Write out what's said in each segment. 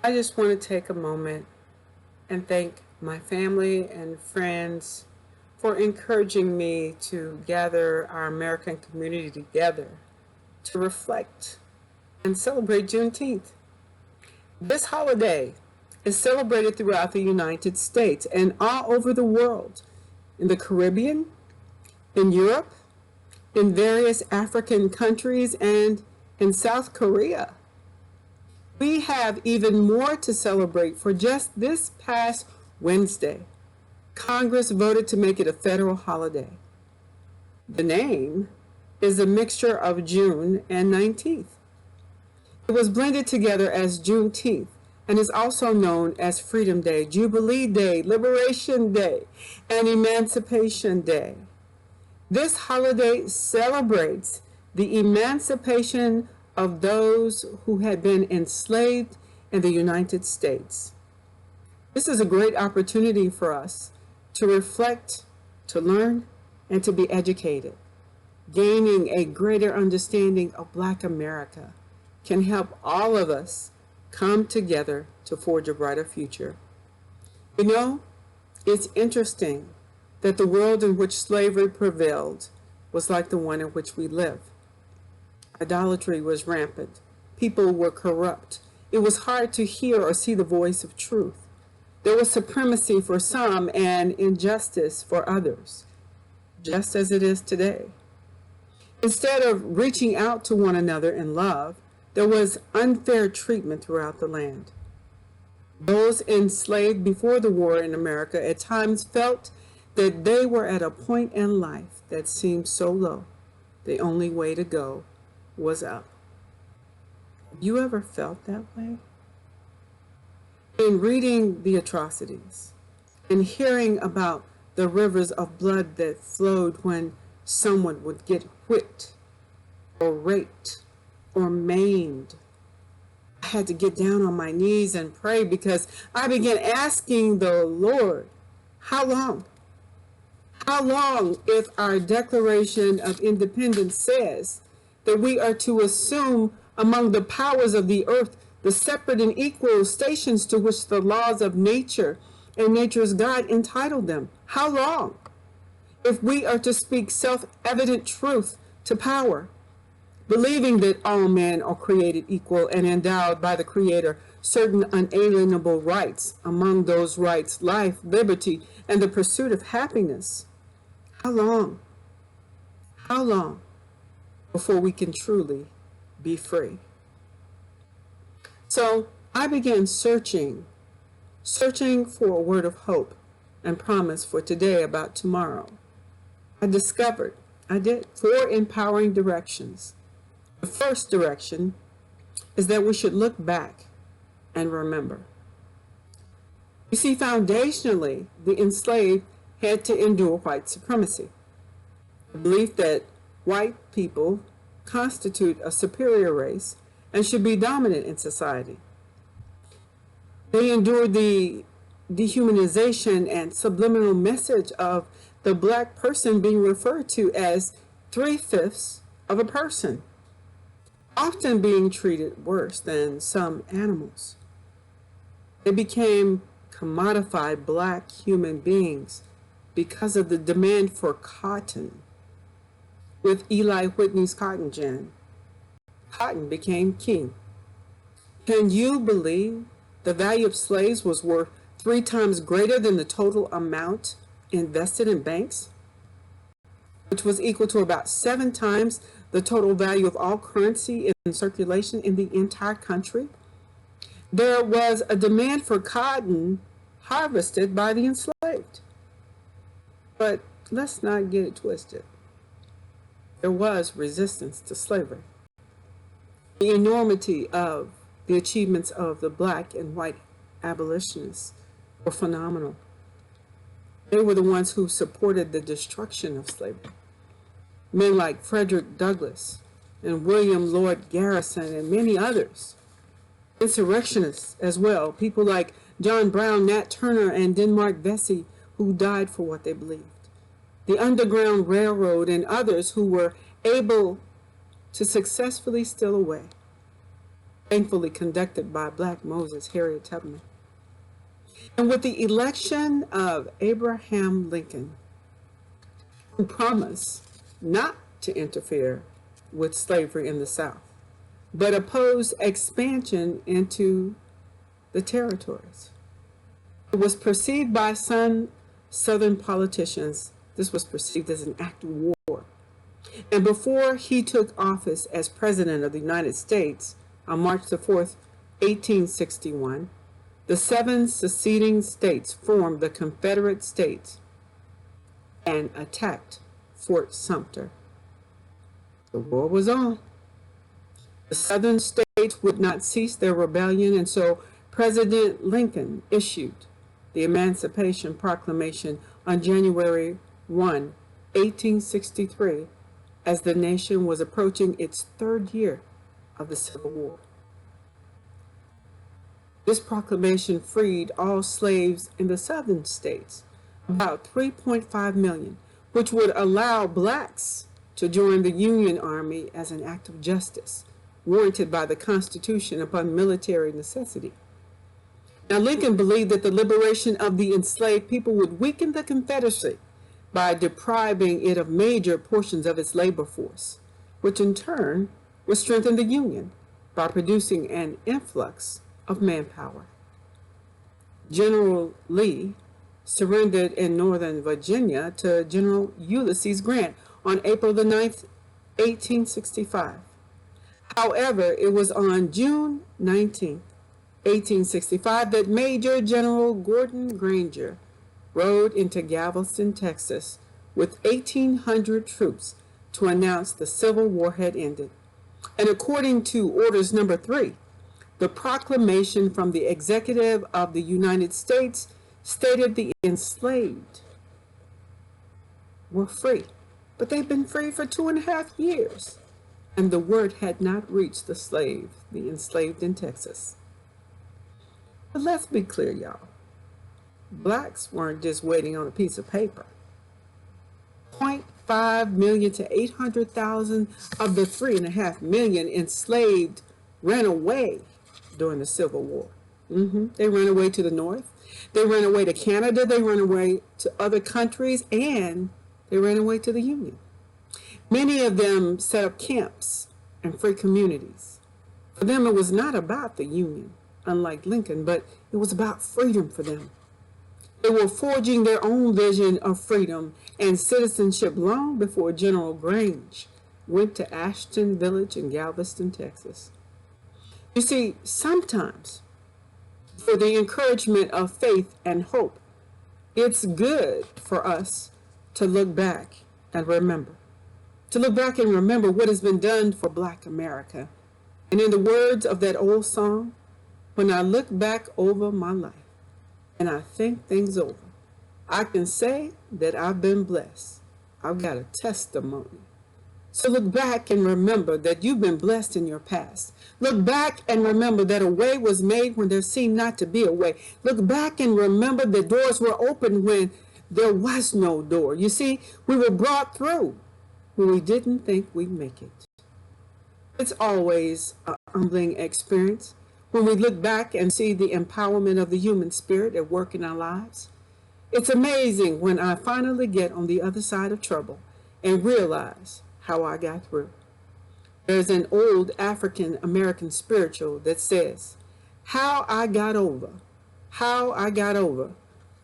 I just want to take a moment and thank my family and friends for encouraging me to gather our American community together to reflect and celebrate Juneteenth. This holiday is celebrated throughout the United States and all over the world, in the Caribbean, in Europe, in various African countries, and in South Korea. We have even more to celebrate. For just this past Wednesday, Congress voted to make it a federal holiday. The name is a mixture of June and 19th. It was blended together as Juneteenth and is also known as Freedom Day, Jubilee Day, Liberation Day, and Emancipation Day. This holiday celebrates the emancipation of those who had been enslaved in the United States. This is a great opportunity for us to reflect, to learn, and to be educated. Gaining a greater understanding of Black America can help all of us come together to forge a brighter future. You know, it's interesting that the world in which slavery prevailed was like the one in which we live. Idolatry was rampant. People were corrupt. It was hard to hear or see the voice of truth. There was supremacy for some and injustice for others, just as it is today. Instead of reaching out to one another in love, there was unfair treatment throughout the land. Those enslaved before the war in America at times felt that they were at a point in life that seemed so low, the only way to go was up. You ever felt that way? In reading the atrocities and hearing about the rivers of blood that flowed when someone would get whipped or raped or maimed, I had to get down on my knees and pray because I began asking the Lord, how long? How long if our Declaration of Independence says that we are to assume among the powers of the earth the separate and equal stations to which the laws of nature and nature's God entitled them? How long? If we are to speak self-evident truth to power, believing that all men are created equal and endowed by the Creator certain unalienable rights, among those rights life, liberty, and the pursuit of happiness, how long? How long before we can truly be free? So I began searching for a word of hope and promise for today about tomorrow. I discovered, 4 empowering directions. The first direction is that we should look back and remember. You see, foundationally, the enslaved had to endure white supremacy, the belief that white people constitute a superior race and should be dominant in society. They endured the dehumanization and subliminal message of the Black person being referred to as 3/5 of a person, often being treated worse than some animals. They became commodified Black human beings because of the demand for cotton. With Eli Whitney's cotton gin, cotton became king. Can you believe the value of slaves was worth 3 times greater than the total amount invested in banks, which was equal to about 7 times the total value of all currency in circulation in the entire country? There was a demand for cotton harvested by the enslaved. But let's not get it twisted. There was resistance to slavery. The enormity of the achievements of the Black and white abolitionists were phenomenal. They were the ones who supported the destruction of slavery. Men like Frederick Douglass and William Lloyd Garrison and many others. Insurrectionists as well, people like John Brown, Nat Turner, and Denmark Vesey, who died for what they believed. The Underground Railroad and others who were able to successfully steal away thankfully conducted by Black Moses Harriet Tubman. And with the election of Abraham Lincoln, who promised not to interfere with slavery in the South, but opposed expansion into the territories. It was perceived by some Southern politicians, this was perceived as an act of war. And before he took office as President of the United States on March the 4th, 1861, the 7 seceding states formed the Confederate States and attacked Fort Sumter. The war was on. The Southern states would not cease their rebellion, and so President Lincoln issued the Emancipation Proclamation on January 1, 1863, as the nation was approaching its 3rd year of the Civil War. This proclamation freed all slaves in the Southern states, about 3.5 million, which would allow blacks to join the Union Army as an act of justice, warranted by the Constitution upon military necessity. Now, Lincoln believed that the liberation of the enslaved people would weaken the Confederacy by depriving it of major portions of its labor force, which in turn would strengthen the Union by producing an influx of manpower. General Lee surrendered in Northern Virginia to General Ulysses Grant on April the 9th, 1865. However, it was on June 19th, 1865, that Major General Gordon Granger rode into Galveston, Texas, with 1,800 troops to announce the Civil War had ended. And according to Orders Number 3, the proclamation from the Executive of the United States stated the enslaved were free, but they've been free for 2.5 years, and the word had not reached the enslaved in Texas. But let's be clear, y'all. Blacks weren't just waiting on a piece of paper. 0.5 million to 800,000 of the 3.5 million enslaved ran away during the Civil War. They ran away to the North. They ran away to Canada. They ran away to other countries, and they ran away to the Union. Many of them set up camps and free communities. For them, it was not about the Union, unlike Lincoln, but it was about freedom for them. They were forging their own vision of freedom and citizenship long before General Grange went to Ashton Village in Galveston, Texas. You see, sometimes for the encouragement of faith and hope, it's good for us to look back and remember. To look back and remember what has been done for Black America. And in the words of that old song, when I look back over my life and I think things over, I can say that I've been blessed. I've got a testimony. So look back and remember that you've been blessed in your past. Look back and remember that a way was made when there seemed not to be a way. Look back and remember that doors were opened when there was no door. You see, we were brought through when we didn't think we'd make it. It's always a humbling experience when we look back and see the empowerment of the human spirit at work in our lives. It's amazing when I finally get on the other side of trouble and realize how I got through. There's an old African American spiritual that says, how I got over.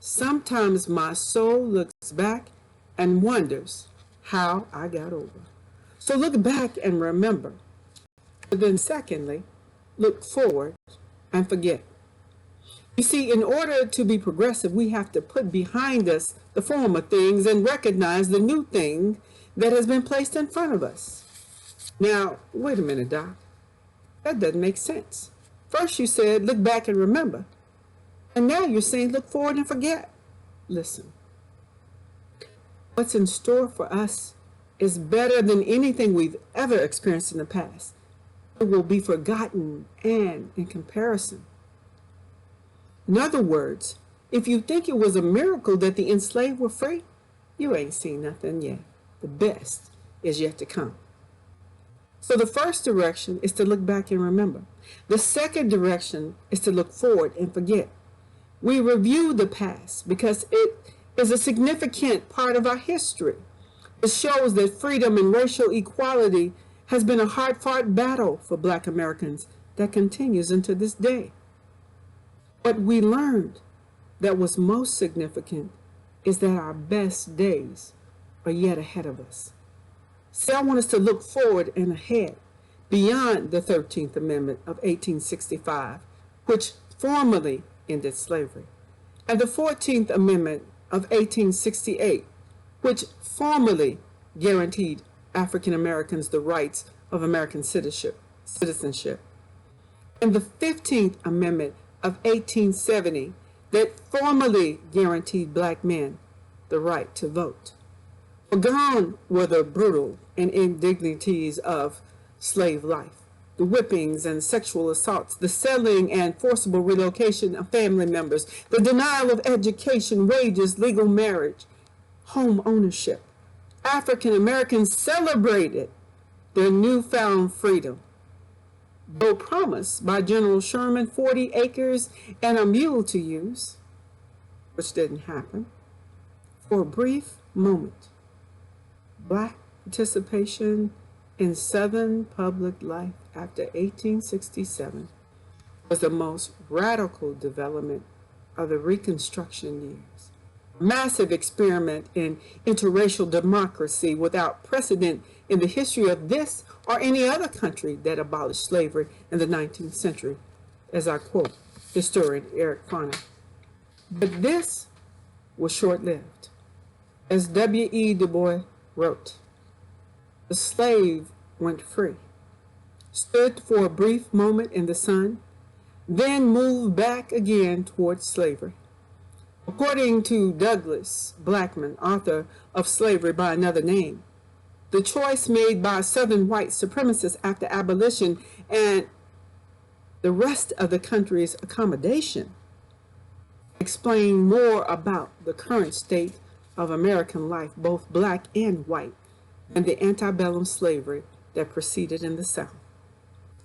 Sometimes my soul looks back and wonders how I got over. So look back and remember. But then secondly, look forward and forget. You see, in order to be progressive, we have to put behind us the former things and recognize the new thing that has been placed in front of us. Now, wait a minute, Doc. That doesn't make sense. First you said, look back and remember. And now you're saying, look forward and forget. Listen, what's in store for us is better than anything we've ever experienced in the past. It will be forgotten and in comparison. In other words, if you think it was a miracle that the enslaved were free, you ain't seen nothing yet. The best is yet to come. So the first direction is to look back and remember. The second direction is to look forward and forget. We review the past because it is a significant part of our history. It shows that freedom and racial equality has been a hard-fought battle for Black Americans that continues into this day. What we learned that was most significant is that our best days are yet ahead of us. See, I want us to look forward and ahead beyond the 13th Amendment of 1865, which formally ended slavery, and the 14th Amendment of 1868, which formally guaranteed African Americans the rights of American citizenship, and the 15th Amendment of 1870 that formally guaranteed Black men the right to vote. For gone were the brutal and indignities of slave life, the whippings and sexual assaults, the selling and forcible relocation of family members, the denial of education, wages, legal marriage, home ownership. African Americans celebrated their newfound freedom, though promised by General Sherman 40 acres and a mule to use, which didn't happen. For a brief moment, Black participation in Southern public life after 1867 was the most radical development of the Reconstruction years. A massive experiment in interracial democracy without precedent in the history of this or any other country that abolished slavery in the 19th century, as I quote historian Eric Farner. But this was short-lived. As W.E. Du Bois wrote, the slave went free, stood for a brief moment in the sun, then moved back again towards slavery. According to Douglas Blackman, author of Slavery by Another Name, the choice made by Southern white supremacists after abolition and the rest of the country's accommodation explain more about the current state of American life, both Black and white, and the antebellum slavery that proceeded in the South.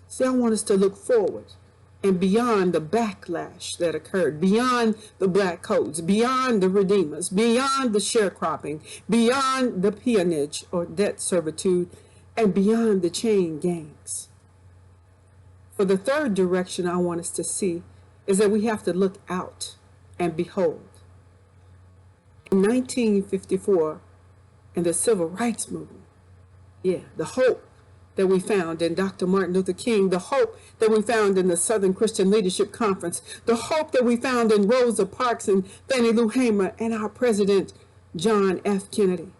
See, I want us to look forward and beyond the backlash that occurred, beyond the Black codes, beyond the redeemers, beyond the sharecropping, beyond the peonage or debt servitude, and beyond the chain gangs. For the third direction I want us to see is that we have to look out and behold. In 1954, in the Civil Rights Movement, the hope that we found in Dr. Martin Luther King, the hope that we found in the Southern Christian Leadership Conference, the hope that we found in Rosa Parks and Fannie Lou Hamer and our President John F. Kennedy.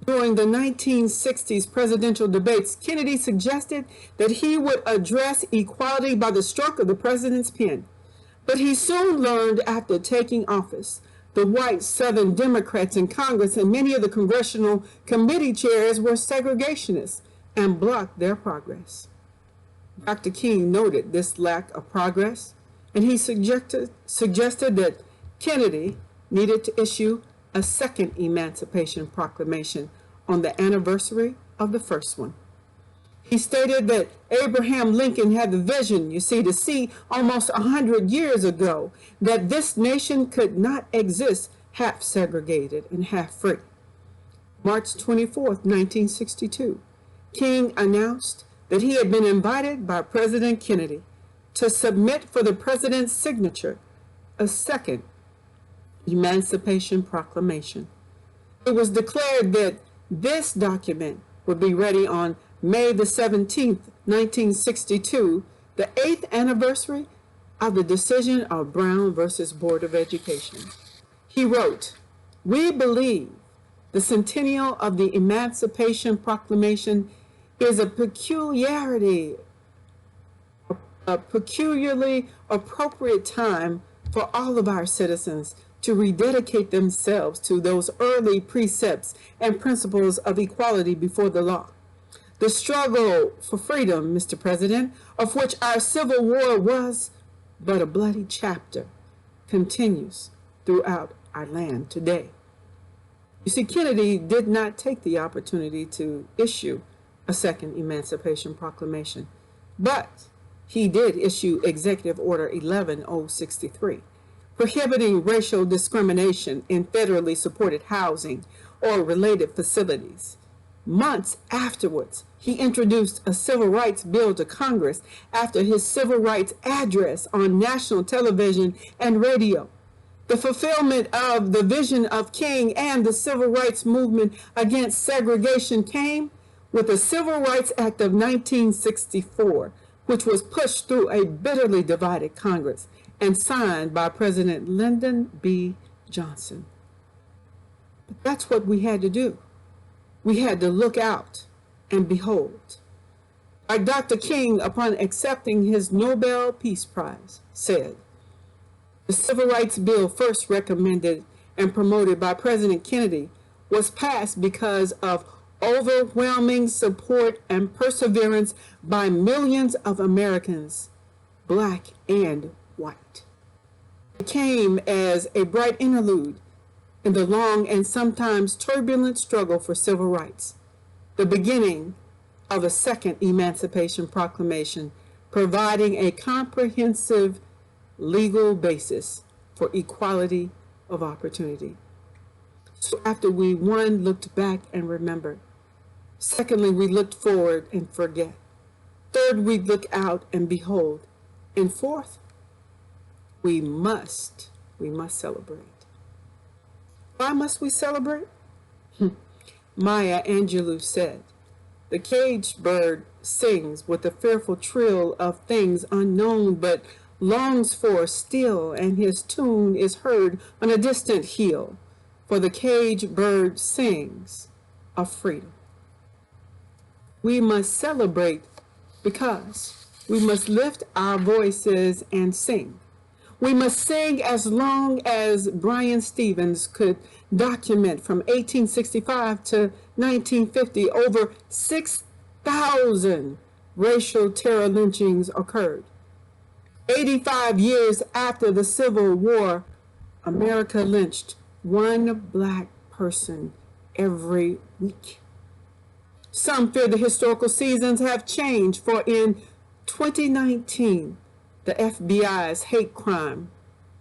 During the 1960s presidential debates, Kennedy suggested that he would address equality by the stroke of the president's pen. But he soon learned after taking office the white Southern Democrats in Congress and many of the congressional committee chairs were segregationists and blocked their progress. Dr. King noted this lack of progress, and he suggested that Kennedy needed to issue a second Emancipation Proclamation on the anniversary of the first one. He stated that Abraham Lincoln had the vision, to see almost 100 years ago that this nation could not exist half segregated and half free. March 24th, 1962, King announced that he had been invited by President Kennedy to submit for the president's signature a second Emancipation Proclamation. It was declared that this document would be ready on May the 17th, 1962, the 8th anniversary of the decision of Brown versus Board of Education. He wrote, "We believe the centennial of the Emancipation Proclamation is a peculiarly appropriate time for all of our citizens to rededicate themselves to those early precepts and principles of equality before the law. The struggle for freedom, Mr. President, of which our Civil War was but a bloody chapter, continues throughout our land today." You see, Kennedy did not take the opportunity to issue a second Emancipation Proclamation, but he did issue Executive Order 11063, prohibiting racial discrimination in federally supported housing or related facilities. Months afterwards, he introduced a civil rights bill to Congress after his civil rights address on national television and radio. The fulfillment of the vision of King and the civil rights movement against segregation came with the Civil Rights Act of 1964, which was pushed through a bitterly divided Congress and signed by President Lyndon B. Johnson. But that's what we had to do. We had to look out and behold. Like Dr. King, upon accepting his Nobel Peace Prize, said, the Civil Rights Bill, first recommended and promoted by President Kennedy, was passed because of overwhelming support and perseverance by millions of Americans, black and white. It came as a bright interlude in the long and sometimes turbulent struggle for civil rights, the beginning of a second Emancipation Proclamation, providing a comprehensive legal basis for equality of opportunity. So after we, one, looked back and remembered. Secondly, we looked forward and forget. Third, we look out and behold. And fourth, we must celebrate. Why must we celebrate? Maya Angelou said, the caged bird sings with the fearful trill of things unknown, but longs for still, and his tune is heard on a distant hill. For the caged bird sings of freedom. We must celebrate because we must lift our voices and sing. We must sing as long as Brian Stevens could document from 1865 to 1950, over 6,000 racial terror lynchings occurred. 85 years after the Civil War, America lynched one black person every week. Some fear the historical seasons have changed, for in 2019, the FBI's hate crime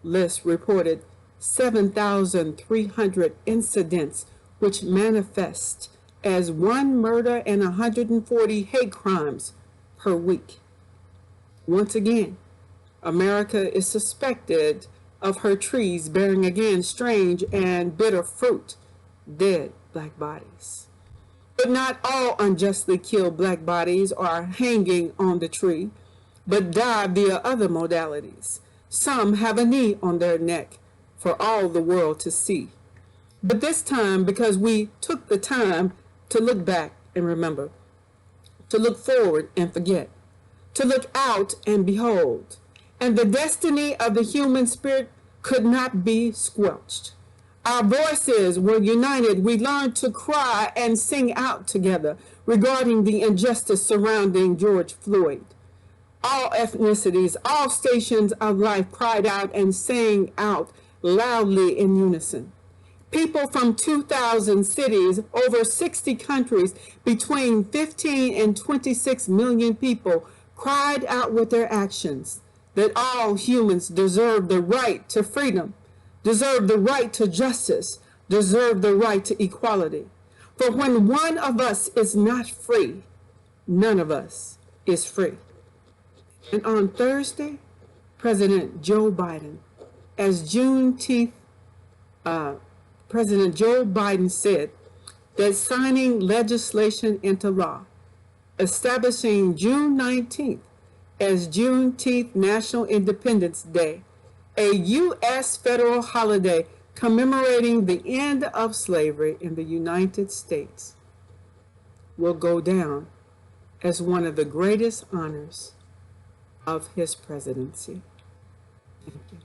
list reported 7,300 incidents, which manifest as one murder and 140 hate crimes per week. Once again, America is suspected of her trees bearing again strange and bitter fruit, dead black bodies. But not all unjustly killed black bodies are hanging on the tree, but die via other modalities. Some have a knee on their neck for all the world to see. But this time, because we took the time to look back and remember, to look forward and forget, to look out and behold, and the destiny of the human spirit could not be squelched. Our voices were united. We learned to cry and sing out together regarding the injustice surrounding George Floyd. All ethnicities, all stations of life cried out and sang out loudly in unison. People from 2,000 cities, over 60 countries, between 15 and 26 million people cried out with their actions that all humans deserve the right to freedom, deserve the right to justice, deserve the right to equality. For when one of us is not free, none of us is free. And on Thursday, President Joe Biden, President Joe Biden said that signing legislation into law, establishing June 19th as Juneteenth National Independence Day, a U.S. federal holiday commemorating the end of slavery in the United States, will go down as one of the greatest honors of his presidency. Thank you.